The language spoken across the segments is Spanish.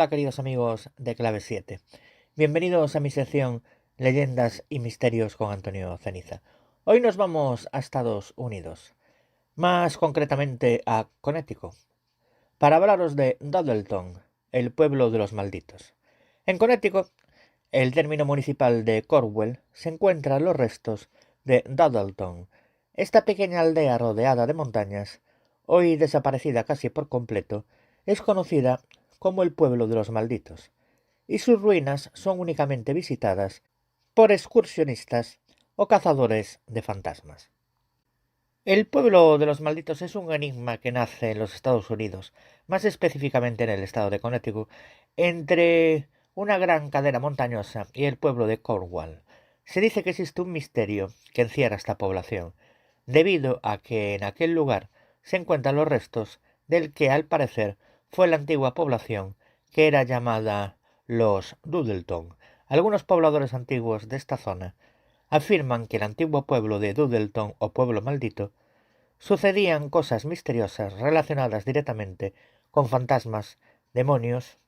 Hola queridos amigos de Clave 7. Bienvenidos a mi sección Leyendas y Misterios con Antonio Ceniza. Hoy nos vamos a Estados Unidos, más concretamente a Connecticut, para hablaros de Doodleton, el pueblo de los malditos. En Connecticut, el término municipal de Cornwall, se encuentran los restos de Doodleton, esta pequeña aldea rodeada de montañas, hoy desaparecida casi por completo, es conocida como el pueblo de los malditos, y sus ruinas son únicamente visitadas por excursionistas o cazadores de fantasmas. El pueblo de los malditos es un enigma que nace en los Estados Unidos, más específicamente en el estado de Connecticut, entre una gran cadena montañosa y el pueblo de Cornwall. Se dice que existe un misterio que encierra esta población, debido a que en aquel lugar se encuentran los restos del que al parecer fue la antigua población que era llamada los Doodleton. Algunos pobladores antiguos de esta zona afirman que el antiguo pueblo de Doodleton o pueblo maldito sucedían cosas misteriosas relacionadas directamente con fantasmas, demonios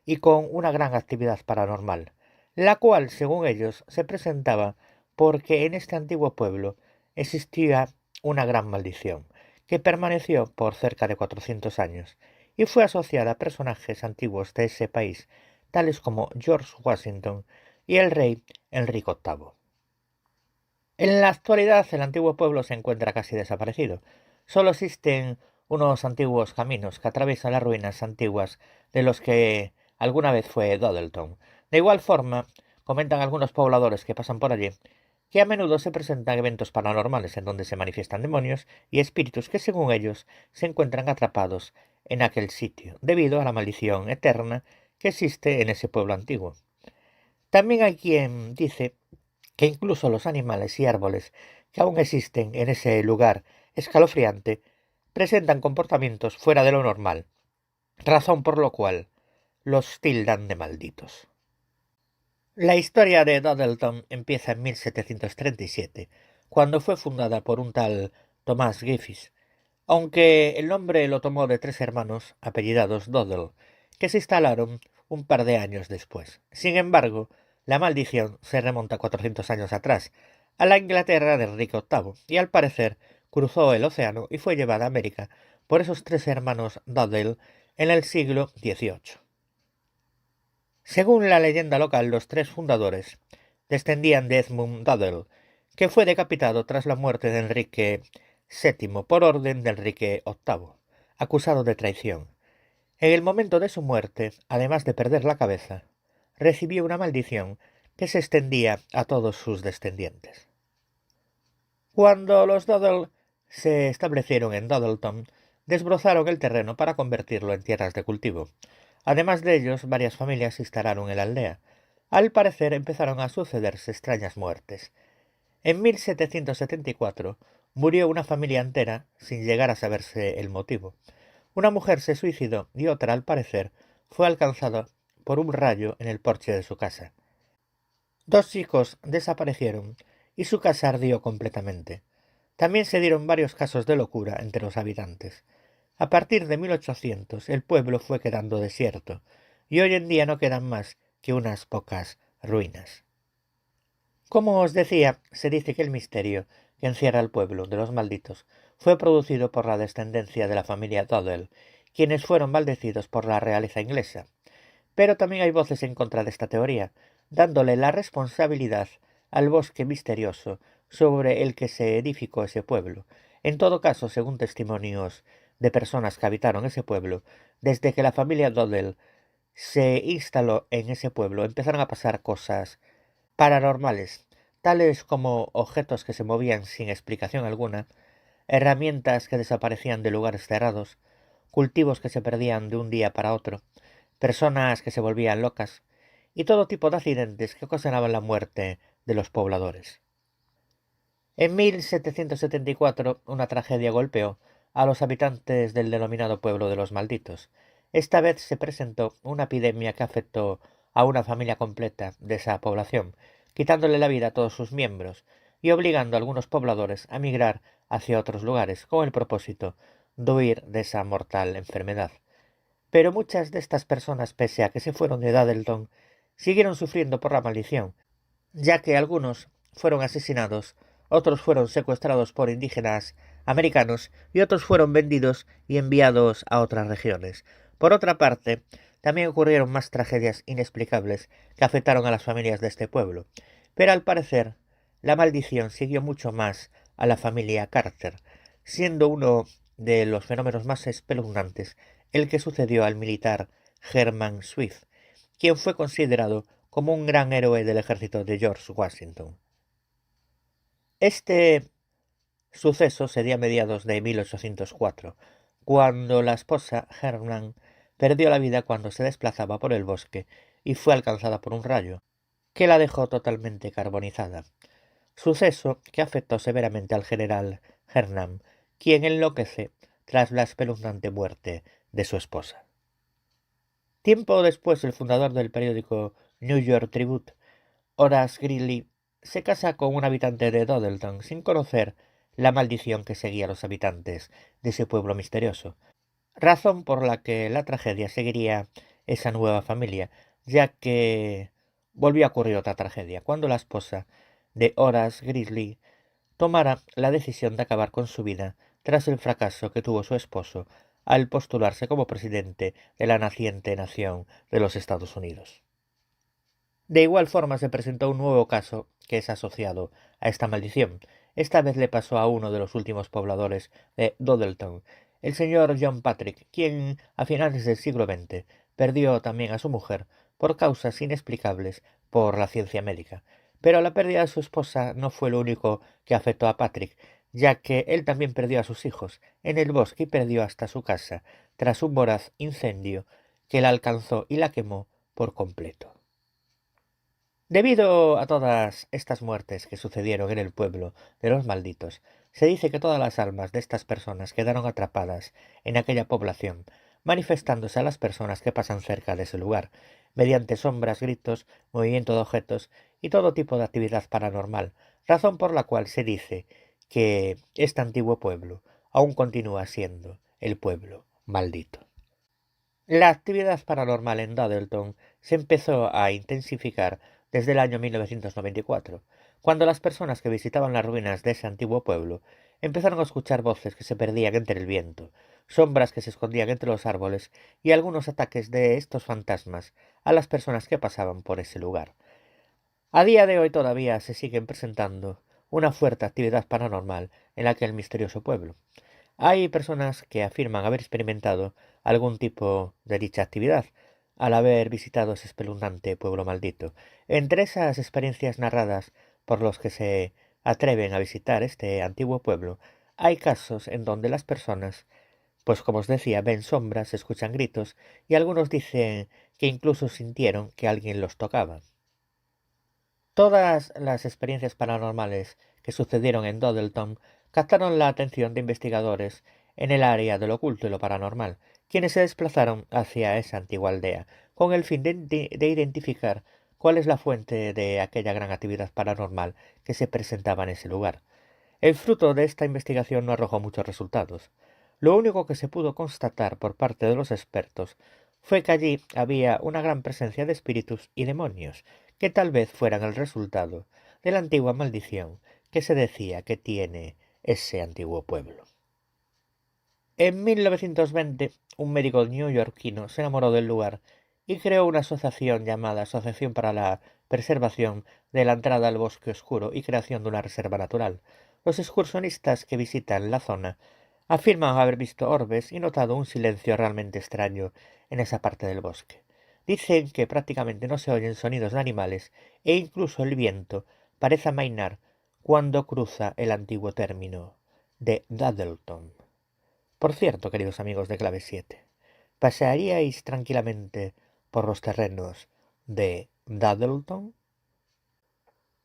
y con una gran actividad paranormal, la cual, según ellos, se presentaba porque en este antiguo pueblo existía una gran maldición, que permaneció por cerca de 400 años y fue asociada a personajes antiguos de ese país, tales como George Washington y el rey Enrique VIII. En la actualidad el antiguo pueblo se encuentra casi desaparecido. Solo existen unos antiguos caminos que atraviesan las ruinas antiguas de los que alguna vez fue Doodleton. De igual forma, comentan algunos pobladores que pasan por allí, que a menudo se presentan eventos paranormales en donde se manifiestan demonios y espíritus que, según ellos, se encuentran atrapados en aquel sitio, debido a la maldición eterna que existe en ese pueblo antiguo. También hay quien dice que incluso los animales y árboles que aún existen en ese lugar escalofriante presentan comportamientos fuera de lo normal, razón por lo cual los tildan de malditos. La historia de Doodleton empieza en 1737, cuando fue fundada por un tal Thomas Griffiths, aunque el nombre lo tomó de tres hermanos apellidados Doodle, que se instalaron un par de años después. Sin embargo, la maldición se remonta 400 años atrás, a la Inglaterra de Enrique VIII, y al parecer cruzó el océano y fue llevada a América por esos tres hermanos Doodle en el siglo XVIII. Según la leyenda local, los tres fundadores descendían de Edmund Doodle, que fue decapitado tras la muerte de Enrique VII por orden de Enrique VIII, acusado de traición. En el momento de su muerte, además de perder la cabeza, recibió una maldición que se extendía a todos sus descendientes. Cuando los Doodle se establecieron en Doodleton, desbrozaron el terreno para convertirlo en tierras de cultivo. Además de ellos, varias familias se instalaron en la aldea. Al parecer empezaron a sucederse extrañas muertes. En 1774 murió una familia entera sin llegar a saberse el motivo. Una mujer se suicidó y otra, al parecer, fue alcanzada por un rayo en el porche de su casa. Dos chicos desaparecieron y su casa ardió completamente. También se dieron varios casos de locura entre los habitantes. A partir de 1800 el pueblo fue quedando desierto y hoy en día no quedan más que unas pocas ruinas. Como os decía, se dice que el misterio que encierra el pueblo de los malditos fue producido por la descendencia de la familia Doodle, quienes fueron maldecidos por la realeza inglesa. Pero también hay voces en contra de esta teoría, dándole la responsabilidad al bosque misterioso sobre el que se edificó ese pueblo. En todo caso, según testimonios de personas que habitaron ese pueblo, desde que la familia Doodle se instaló en ese pueblo, empezaron a pasar cosas paranormales, tales como objetos que se movían sin explicación alguna, herramientas que desaparecían de lugares cerrados, cultivos que se perdían de un día para otro, personas que se volvían locas, y todo tipo de accidentes que ocasionaban la muerte de los pobladores. En 1774 una tragedia golpeó a los habitantes del denominado pueblo de los malditos. Esta vez se presentó una epidemia que afectó a una familia completa de esa población, quitándole la vida a todos sus miembros y obligando a algunos pobladores a migrar hacia otros lugares con el propósito de huir de esa mortal enfermedad. Pero muchas de estas personas, pese a que se fueron de Daddleton, siguieron sufriendo por la maldición, ya que algunos fueron asesinados, otros fueron secuestrados por indígenas americanos y otros fueron vendidos y enviados a otras regiones. Por otra parte, también ocurrieron más tragedias inexplicables que afectaron a las familias de este pueblo, pero al parecer la maldición siguió mucho más a la familia Carter, siendo uno de los fenómenos más espeluznantes el que sucedió al militar Herman Swift, quien fue considerado como un gran héroe del ejército de George Washington. Este suceso se dio a mediados de 1804, cuando la esposa Herman perdió la vida cuando se desplazaba por el bosque y fue alcanzada por un rayo, que la dejó totalmente carbonizada. Suceso que afectó severamente al general Herman, quien enloquece tras la espeluznante muerte de su esposa. Tiempo después, el fundador del periódico New York Tribune, Horace Greeley, se casa con un habitante de Dodleton sin conocer la maldición que seguía a los habitantes de ese pueblo misterioso, razón por la que la tragedia seguiría esa nueva familia, ya que volvió a ocurrir otra tragedia, cuando la esposa de Horace Greeley tomara la decisión de acabar con su vida tras el fracaso que tuvo su esposo al postularse como presidente de la naciente nación de los Estados Unidos. De igual forma se presentó un nuevo caso que es asociado a esta maldición. Esta vez le pasó a uno de los últimos pobladores de Dodleton, el señor John Patrick, quien a finales del siglo XX perdió también a su mujer por causas inexplicables por la ciencia médica. Pero la pérdida de su esposa no fue lo único que afectó a Patrick, ya que él también perdió a sus hijos en el bosque y perdió hasta su casa tras un voraz incendio que la alcanzó y la quemó por completo. Debido a todas estas muertes que sucedieron en el pueblo de los malditos, se dice que todas las almas de estas personas quedaron atrapadas en aquella población, manifestándose a las personas que pasan cerca de ese lugar, mediante sombras, gritos, movimiento de objetos y todo tipo de actividad paranormal, razón por la cual se dice que este antiguo pueblo aún continúa siendo el pueblo maldito. La actividad paranormal en Dodleton se empezó a intensificar desde el año 1994, cuando las personas que visitaban las ruinas de ese antiguo pueblo empezaron a escuchar voces que se perdían entre el viento, sombras que se escondían entre los árboles y algunos ataques de estos fantasmas a las personas que pasaban por ese lugar. A día de hoy todavía se siguen presentando una fuerte actividad paranormal en aquel misterioso pueblo. Hay personas que afirman haber experimentado algún tipo de dicha actividad al haber visitado ese espeluznante pueblo maldito. Entre esas experiencias narradas por los que se atreven a visitar este antiguo pueblo, hay casos en donde las personas, pues como os decía, ven sombras, escuchan gritos y algunos dicen que incluso sintieron que alguien los tocaba. Todas las experiencias paranormales que sucedieron en Dodleton captaron la atención de investigadores en el área de lo oculto y lo paranormal, quienes se desplazaron hacia esa antigua aldea, con el fin de identificar cuál es la fuente de aquella gran actividad paranormal que se presentaba en ese lugar. El fruto de esta investigación no arrojó muchos resultados. Lo único que se pudo constatar por parte de los expertos fue que allí había una gran presencia de espíritus y demonios, que tal vez fueran el resultado de la antigua maldición que se decía que tiene ese antiguo pueblo. En 1920, un médico neoyorquino se enamoró del lugar y creó una asociación llamada Asociación para la Preservación de la Entrada al Bosque Oscuro y creación de una reserva natural. Los excursionistas que visitan la zona afirman haber visto orbes y notado un silencio realmente extraño en esa parte del bosque. Dicen que prácticamente no se oyen sonidos de animales e incluso el viento parece amainar cuando cruza el antiguo término de Dodleton. Por cierto, queridos amigos de Clave 7, ¿pasearíais tranquilamente por los terrenos de Dodleton?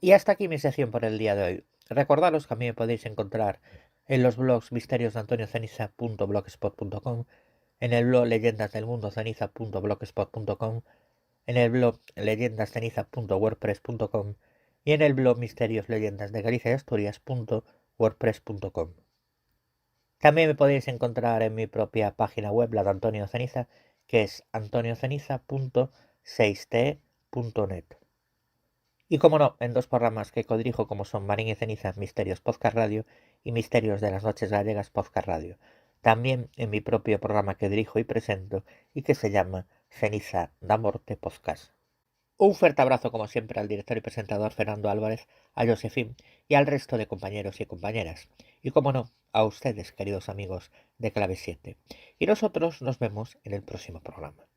Y hasta aquí mi sección por el día de hoy. Recordaros que a mí me podéis encontrar en los blogs misteriosdeantonioceniza.blogspot.com, en el blog leyendasdelmundoceniza.blogspot.com, en el blog leyendasceniza.wordpress.com y en el blog misterios leyendas de Galicia y Asturias.wordpress.com. También me podéis encontrar en mi propia página web, la de Antonio Ceniza, que es antonioceniza.6te.net. Y como no, en dos programas que codirijo como son Marín y Ceniza Misterios Podcast Radio y Misterios de las Noches Gallegas Podcast Radio. También en mi propio programa que dirijo y presento y que se llama Ceniza da Morte Podcast. Un fuerte abrazo como siempre al director y presentador Fernando Álvarez, a Josefín y al resto de compañeros y compañeras. Y como no, a ustedes, queridos amigos de Clave 7. Y nosotros nos vemos en el próximo programa.